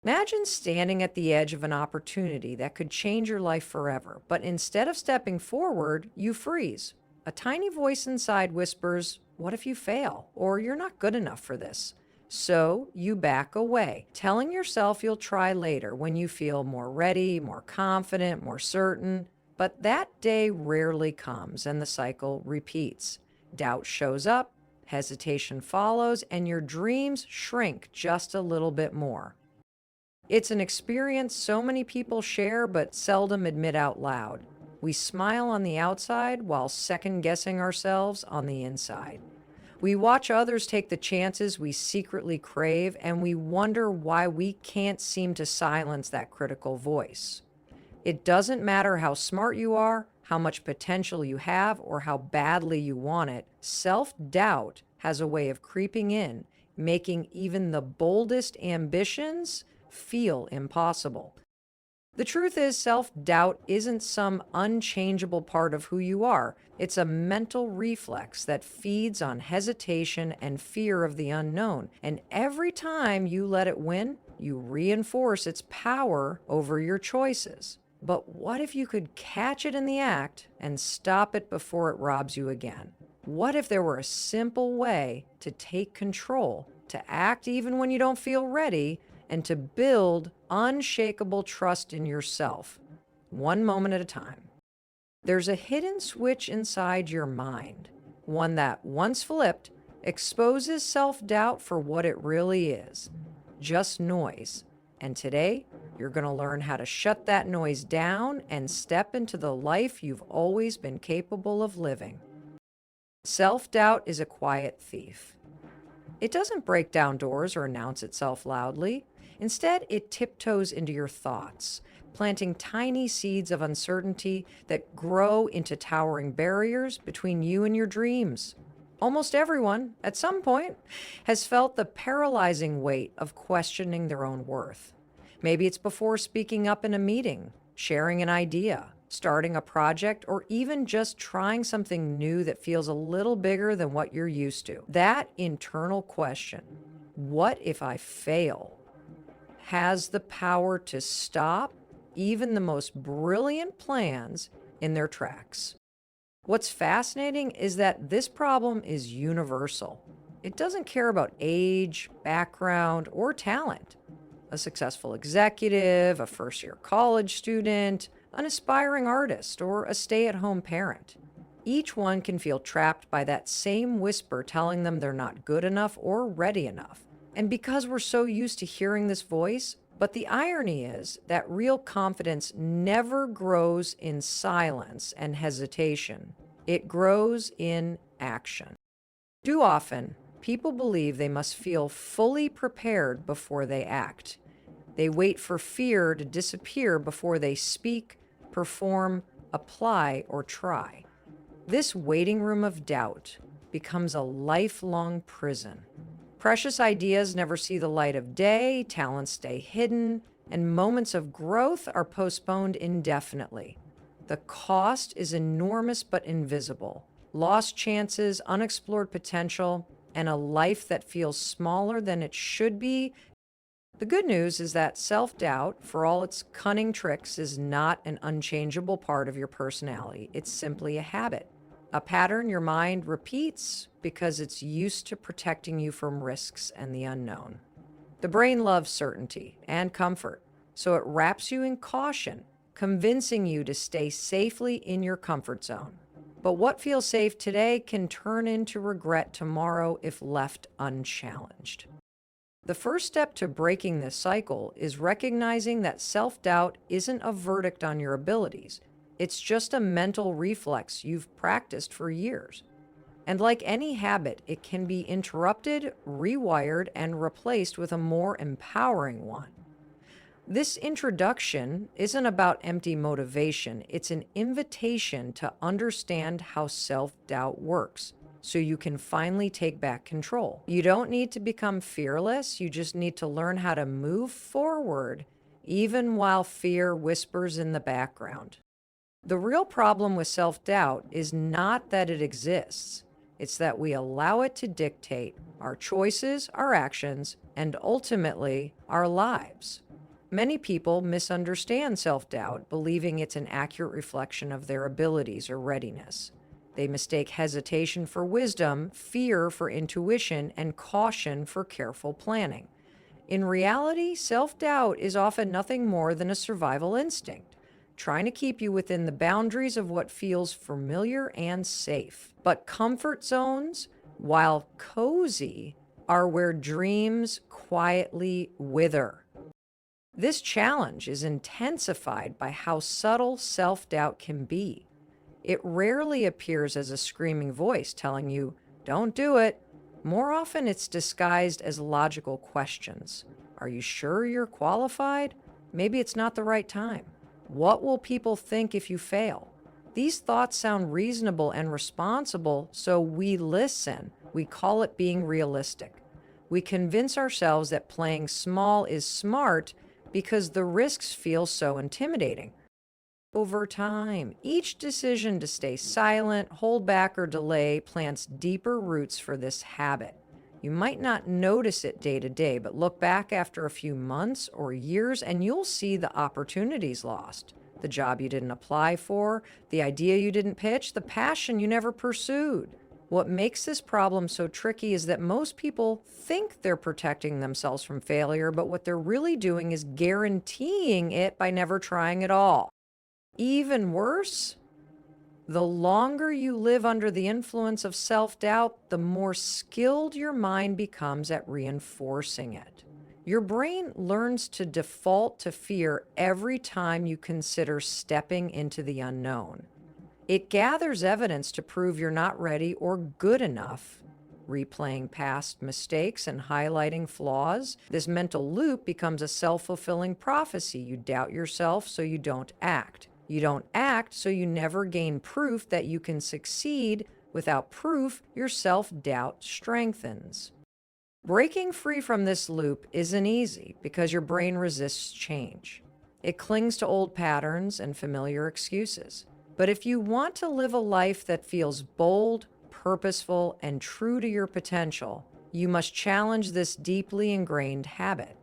Imagine standing at the edge of an opportunity that could change your life forever, but instead of stepping forward, you freeze. A tiny voice inside whispers, "What if you fail?" Or "You're not good enough for this." So you back away, telling yourself you'll try later when you feel more ready, more confident, more certain. But that day rarely comes and the cycle repeats. Doubt shows up, hesitation follows, and your dreams shrink just a little bit more. It's an experience so many people share but seldom admit out loud. We smile on the outside while second guessing ourselves on the inside. We watch others take the chances we secretly crave, and we wonder why we can't seem to silence that critical voice. It doesn't matter how smart you are, how much potential you have, or how badly you want it. Self doubt has a way of creeping in, making even the boldest ambitions feel impossible. The truth is, self doubt isn't some unchangeable part of who you are. It's a mental reflex that feeds on hesitation and fear of the unknown. And every time you let it win, you reinforce its power over your choices. But what if you could catch it in the act and stop it before it robs you again? What if there were a simple way to take control, to act even when you don't feel ready, and to build unshakable trust in yourself, one moment at a time? There's a hidden switch inside your mind, one that, once flipped, exposes self-doubt for what it really is, just noise. And today, you're going to learn how to shut that noise down and step into the life you've always been capable of living. Self-doubt is a quiet thief. It doesn't break down doors or announce itself loudly. Instead, it tiptoes into your thoughts, planting tiny seeds of uncertainty that grow into towering barriers between you and your dreams. Almost everyone, at some point, has felt the paralyzing weight of questioning their own worth. Maybe it's before speaking up in a meeting, sharing an idea, starting a project, or even just trying something new that feels a little bigger than what you're used to. That internal question, "What if I fail?" has the power to stop even the most brilliant plans in their tracks. What's fascinating is that this problem is universal. It doesn't care about age, background, or talent. A successful executive, a first-year college student, an aspiring artist, or a stay-at-home parent. Each one can feel trapped by that same whisper telling them they're not good enough or ready enough. And because we're so used to hearing this voice, but the irony is that real confidence never grows in silence and hesitation. It grows in action. Too often, people believe they must feel fully prepared before they act. They wait for fear to disappear before they speak, perform, apply, or try. This waiting room of doubt becomes a lifelong prison. Precious ideas never see the light of day, talents stay hidden, and moments of growth are postponed indefinitely. The cost is enormous but invisible. Lost chances, unexplored potential, and a life that feels smaller than it should be. The good news is that self-doubt, for all its cunning tricks, is not an unchangeable part of your personality. It's simply a habit. A pattern your mind repeats because it's used to protecting you from risks and the unknown. The brain loves certainty and comfort, so it wraps you in caution, convincing you to stay safely in your comfort zone. But what feels safe today can turn into regret tomorrow if left unchallenged. The first step to breaking this cycle is recognizing that self-doubt isn't a verdict on your abilities. It's just a mental reflex you've practiced for years. And like any habit, it can be interrupted, rewired, and replaced with a more empowering one. This introduction isn't about empty motivation. It's an invitation to understand how self-doubt works, so you can finally take back control. You don't need to become fearless. You just need to learn how to move forward, even while fear whispers in the background. The real problem with self-doubt is not that it exists. It's that we allow it to dictate our choices, our actions, and ultimately our lives. Many people misunderstand self doubt, believing it's an accurate reflection of their abilities or readiness. They mistake hesitation for wisdom, fear for intuition, and caution for careful planning. In reality, self doubt is often nothing more than a survival instinct, trying to keep you within the boundaries of what feels familiar and safe. But comfort zones, while cozy, are where dreams quietly wither. This challenge is intensified by how subtle self doubt can be. It rarely appears as a screaming voice telling you, don't do it. More often, it's disguised as logical questions. Are you sure you're qualified? Maybe it's not the right time. What will people think if you fail? These thoughts sound reasonable and responsible, so we listen. We call it being realistic. We convince ourselves that playing small is smart because the risks feel so intimidating. Over time, each decision to stay silent, hold back, or delay plants deeper roots for this habit. You might not notice it day to day, but look back after a few months or years and you'll see the opportunities lost. The job you didn't apply for, the idea you didn't pitch, the passion you never pursued. What makes this problem so tricky is that most people think they're protecting themselves from failure, but what they're really doing is guaranteeing it by never trying at all. Even worse, the longer you live under the influence of self-doubt, the more skilled your mind becomes at reinforcing it. Your brain learns to default to fear every time you consider stepping into the unknown. It gathers evidence to prove you're not ready or good enough, replaying past mistakes and highlighting flaws. This mental loop becomes a self-fulfilling prophecy. You doubt yourself, so you don't act. You don't act, so you never gain proof that you can succeed. Without proof, your self-doubt strengthens. Breaking free from this loop isn't easy because your brain resists change. It clings to old patterns and familiar excuses. But if you want to live a life that feels bold, purposeful, and true to your potential, you must challenge this deeply ingrained habit.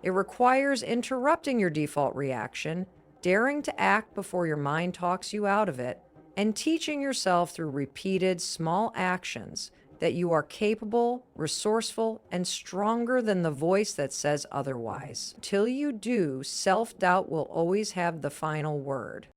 It requires interrupting your default reaction, daring to act before your mind talks you out of it, and teaching yourself through repeated small actions that you are capable, resourceful, and stronger than the voice that says otherwise. Till you do, self-doubt will always have the final word.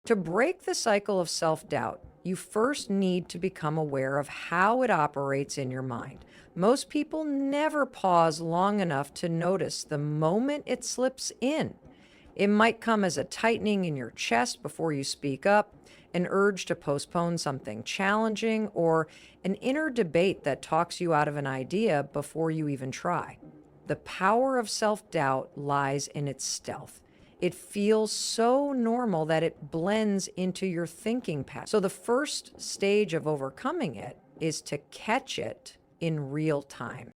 To break the cycle of self-doubt, you first need to become aware of how it operates in your mind. Most people never pause long enough to notice the moment it slips in. It might come as a tightening in your chest before you speak up, an urge to postpone something challenging, or an inner debate that talks you out of an idea before you even try. The power of self-doubt lies in its stealth. It feels so normal that it blends into your thinking pattern. So the first stage of overcoming it is to catch it in real time.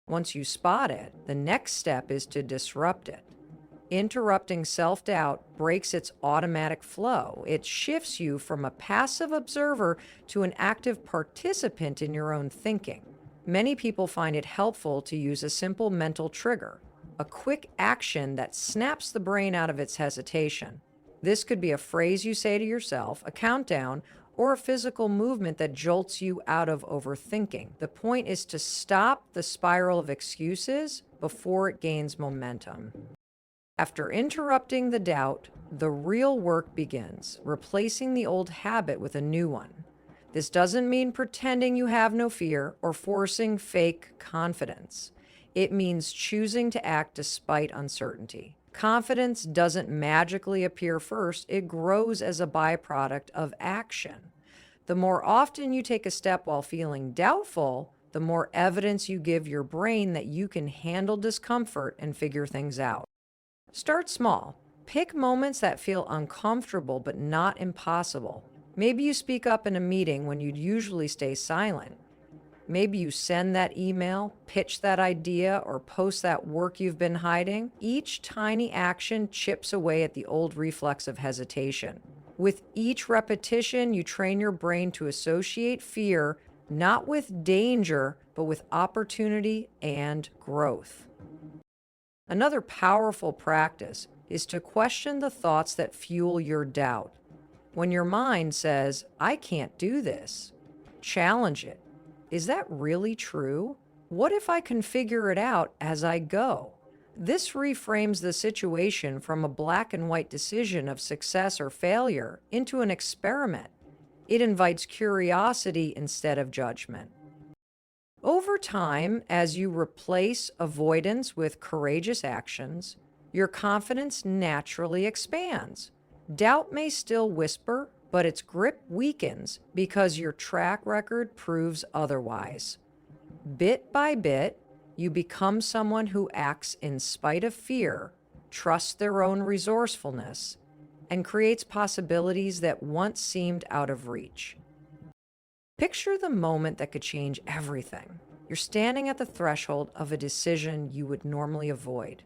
Once you spot it, the next step is to disrupt it. Interrupting self-doubt breaks its automatic flow. It shifts you from a passive observer to an active participant in your own thinking. Many people find it helpful to use a simple mental trigger, a quick action that snaps the brain out of its hesitation. This could be a phrase you say to yourself, a countdown, or a physical movement that jolts you out of overthinking. The point is to stop the spiral of excuses before it gains momentum. After interrupting the doubt, the real work begins, replacing the old habit with a new one. This doesn't mean pretending you have no fear or forcing fake confidence. It means choosing to act despite uncertainty. Confidence doesn't magically appear first, it grows as a byproduct of action. The more often you take a step while feeling doubtful, the more evidence you give your brain that you can handle discomfort and figure things out. Start small. Pick moments that feel uncomfortable but not impossible. Maybe you speak up in a meeting when you'd usually stay silent. Maybe you send that email, pitch that idea, or post that work you've been hiding. Each tiny action chips away at the old reflex of hesitation. With each repetition, you train your brain to associate fear not with danger, but with opportunity and growth. Another powerful practice is to question the thoughts that fuel your doubt. When your mind says, I can't do this, challenge it. Is that really true? What if I can figure it out as I go? This reframes the situation from a black and white decision of success or failure into an experiment. It invites curiosity instead of judgment. Over time, as you replace avoidance with courageous actions, your confidence naturally expands. Doubt may still whisper, but its grip weakens because your track record proves otherwise. Bit by bit, you become someone who acts in spite of fear, trusts their own resourcefulness, and creates possibilities that once seemed out of reach. Picture the moment that could change everything. You're standing at the threshold of a decision you would normally avoid.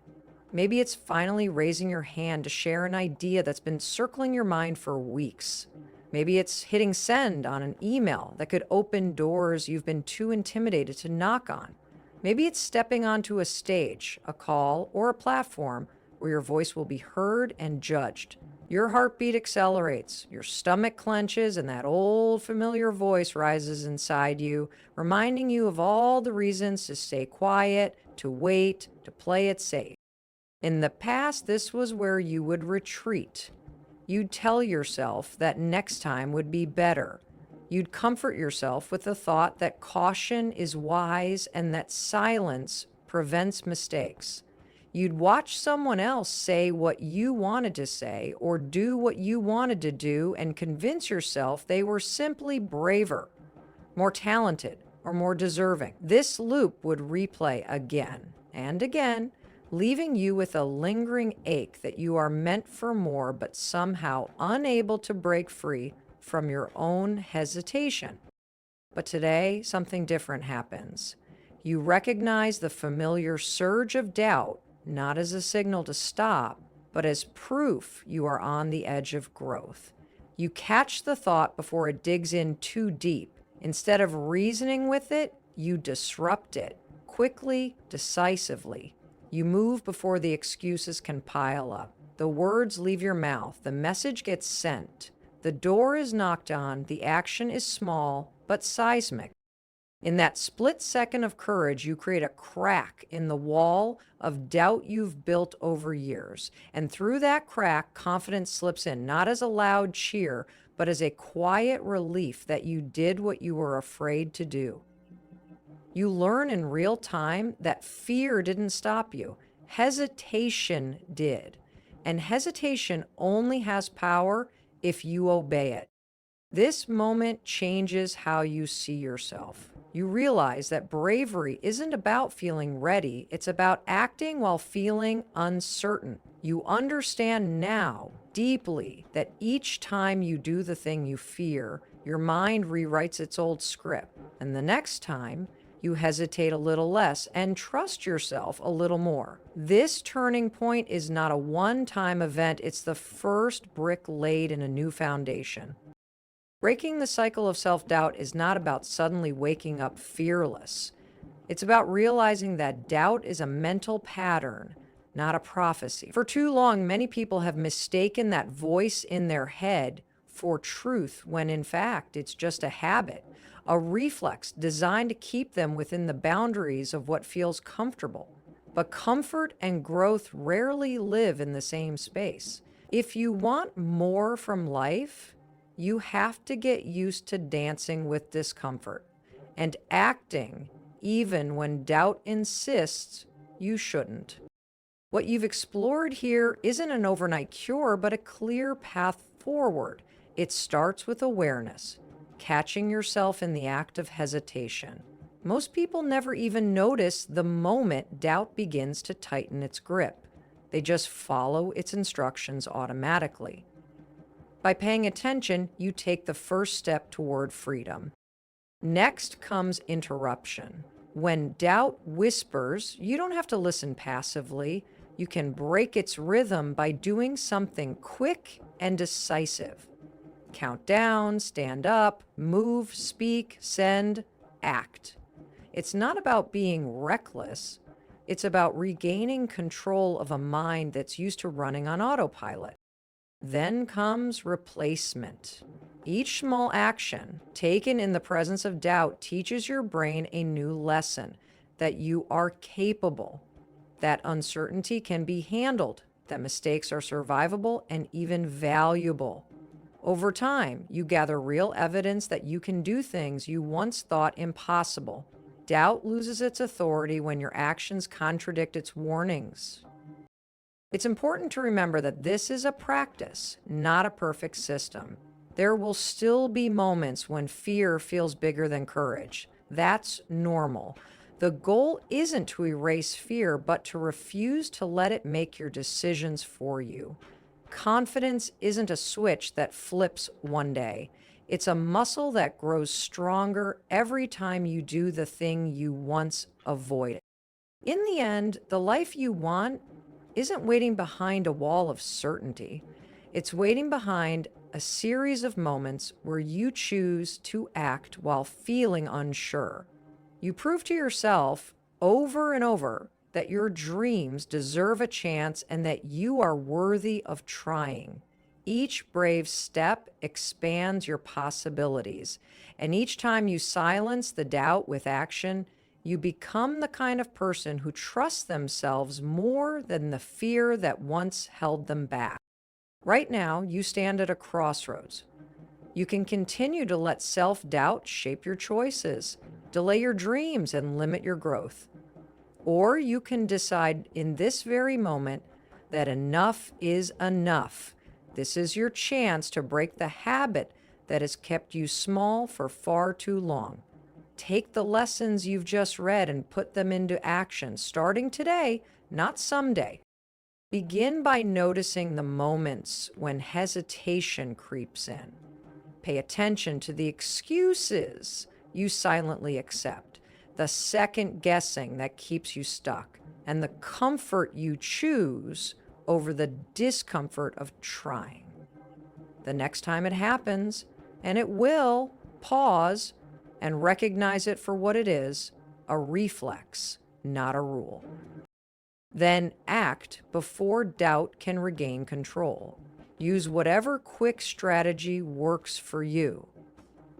Maybe it's finally raising your hand to share an idea that's been circling your mind for weeks. Maybe it's hitting send on an email that could open doors you've been too intimidated to knock on. Maybe it's stepping onto a stage, a call, or a platform where your voice will be heard and judged. Your heartbeat accelerates, your stomach clenches, and that old familiar voice rises inside you, reminding you of all the reasons to stay quiet, to wait, to play it safe. In the past, this was where you would retreat. You'd tell yourself that next time would be better. You'd comfort yourself with the thought that caution is wise and that silence prevents mistakes. You'd watch someone else say what you wanted to say or do what you wanted to do and convince yourself they were simply braver, more talented, or more deserving. This loop would replay again and again, leaving you with a lingering ache that you are meant for more but somehow unable to break free from your own hesitation. But today, something different happens. You recognize the familiar surge of doubt, not as a signal to stop, but as proof you are on the edge of growth. You catch the thought before it digs in too deep. Instead of reasoning with it, you disrupt it, quickly, decisively. You move before the excuses can pile up. The words leave your mouth, the message gets sent. The door is knocked on, the action is small, but seismic. In that split second of courage, you create a crack in the wall of doubt you've built over years. And through that crack, confidence slips in, not as a loud cheer, but as a quiet relief that you did what you were afraid to do. You learn in real time that fear didn't stop you. Hesitation did. And hesitation only has power if you obey it. This moment changes how you see yourself. You realize that bravery isn't about feeling ready, it's about acting while feeling uncertain. You understand now, deeply, that each time you do the thing you fear, your mind rewrites its old script. And the next time, you hesitate a little less and trust yourself a little more. This turning point is not a one-time event, it's the first brick laid in a new foundation. Breaking the cycle of self-doubt is not about suddenly waking up fearless. It's about realizing that doubt is a mental pattern, not a prophecy. For too long, many people have mistaken that voice in their head for truth when in fact it's just a habit, a reflex designed to keep them within the boundaries of what feels comfortable. But comfort and growth rarely live in the same space. If you want more from life, you have to get used to dancing with discomfort and acting even when doubt insists you shouldn't. What you've explored here isn't an overnight cure, but a clear path forward. It starts with awareness, catching yourself in the act of hesitation. Most people never even notice the moment doubt begins to tighten its grip. They just follow its instructions automatically. By paying attention, you take the first step toward freedom. Next comes interruption. When doubt whispers, you don't have to listen passively. You can break its rhythm by doing something quick and decisive. Count down, stand up, move, speak, send, act. It's not about being reckless. It's about regaining control of a mind that's used to running on autopilot. Then comes replacement. Each small action taken in the presence of doubt teaches your brain a new lesson that you are capable, that uncertainty can be handled, that mistakes are survivable and even valuable. Over time, you gather real evidence that you can do things you once thought impossible. Doubt loses its authority when your actions contradict its warnings. It's important to remember that this is a practice, not a perfect system. There will still be moments when fear feels bigger than courage. That's normal. The goal isn't to erase fear, but to refuse to let it make your decisions for you. Confidence isn't a switch that flips one day. It's a muscle that grows stronger every time you do the thing you once avoided. In the end, the life you want isn't waiting behind a wall of certainty. It's waiting behind a series of moments where you choose to act while feeling unsure. You prove to yourself over and over that your dreams deserve a chance and that you are worthy of trying. Each brave step expands your possibilities, and each time you silence the doubt with action, you become the kind of person who trusts themselves more than the fear that once held them back. Right now, you stand at a crossroads. You can continue to let self-doubt shape your choices, delay your dreams, and limit your growth. Or you can decide in this very moment that enough is enough. This is your chance to break the habit that has kept you small for far too long. Take the lessons you've just read and put them into action, starting today, not someday. Begin by noticing the moments when hesitation creeps in. Pay attention to the excuses you silently accept, the second guessing that keeps you stuck, and the comfort you choose over the discomfort of trying. The next time it happens, and it will, pause and recognize it for what it is, a reflex, not a rule. Then act before doubt can regain control. Use whatever quick strategy works for you.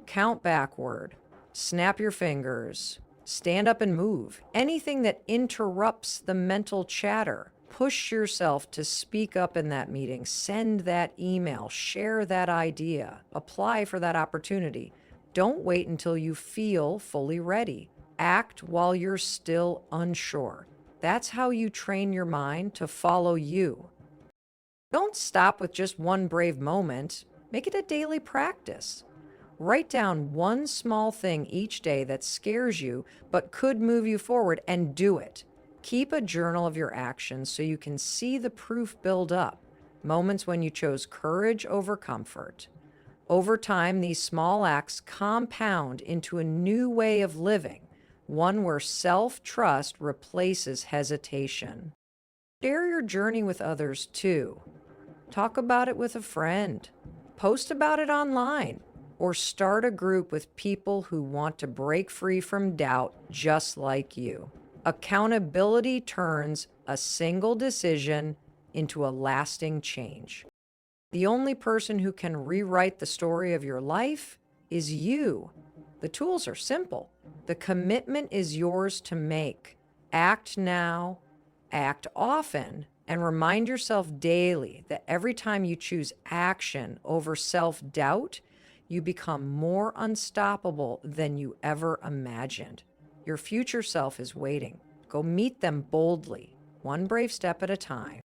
Count backward, snap your fingers, stand up and move. Anything that interrupts the mental chatter. Push yourself to speak up in that meeting, send that email, share that idea, apply for that opportunity. Don't wait until you feel fully ready. Act while you're still unsure. That's how you train your mind to follow you. Don't stop with just one brave moment. Make it a daily practice. Write down one small thing each day that scares you but could move you forward, and do it. Keep a journal of your actions so you can see the proof build up. Moments when you chose courage over comfort. Over time, these small acts compound into a new way of living, one where self-trust replaces hesitation. Share your journey with others too. Talk about it with a friend. Post about it online, or start a group with people who want to break free from doubt just like you. Accountability turns a single decision into a lasting change. The only person who can rewrite the story of your life is you. The tools are simple. The commitment is yours to make. Act now, act often, and remind yourself daily that every time you choose action over self-doubt, you become more unstoppable than you ever imagined. Your future self is waiting. Go meet them boldly, one brave step at a time.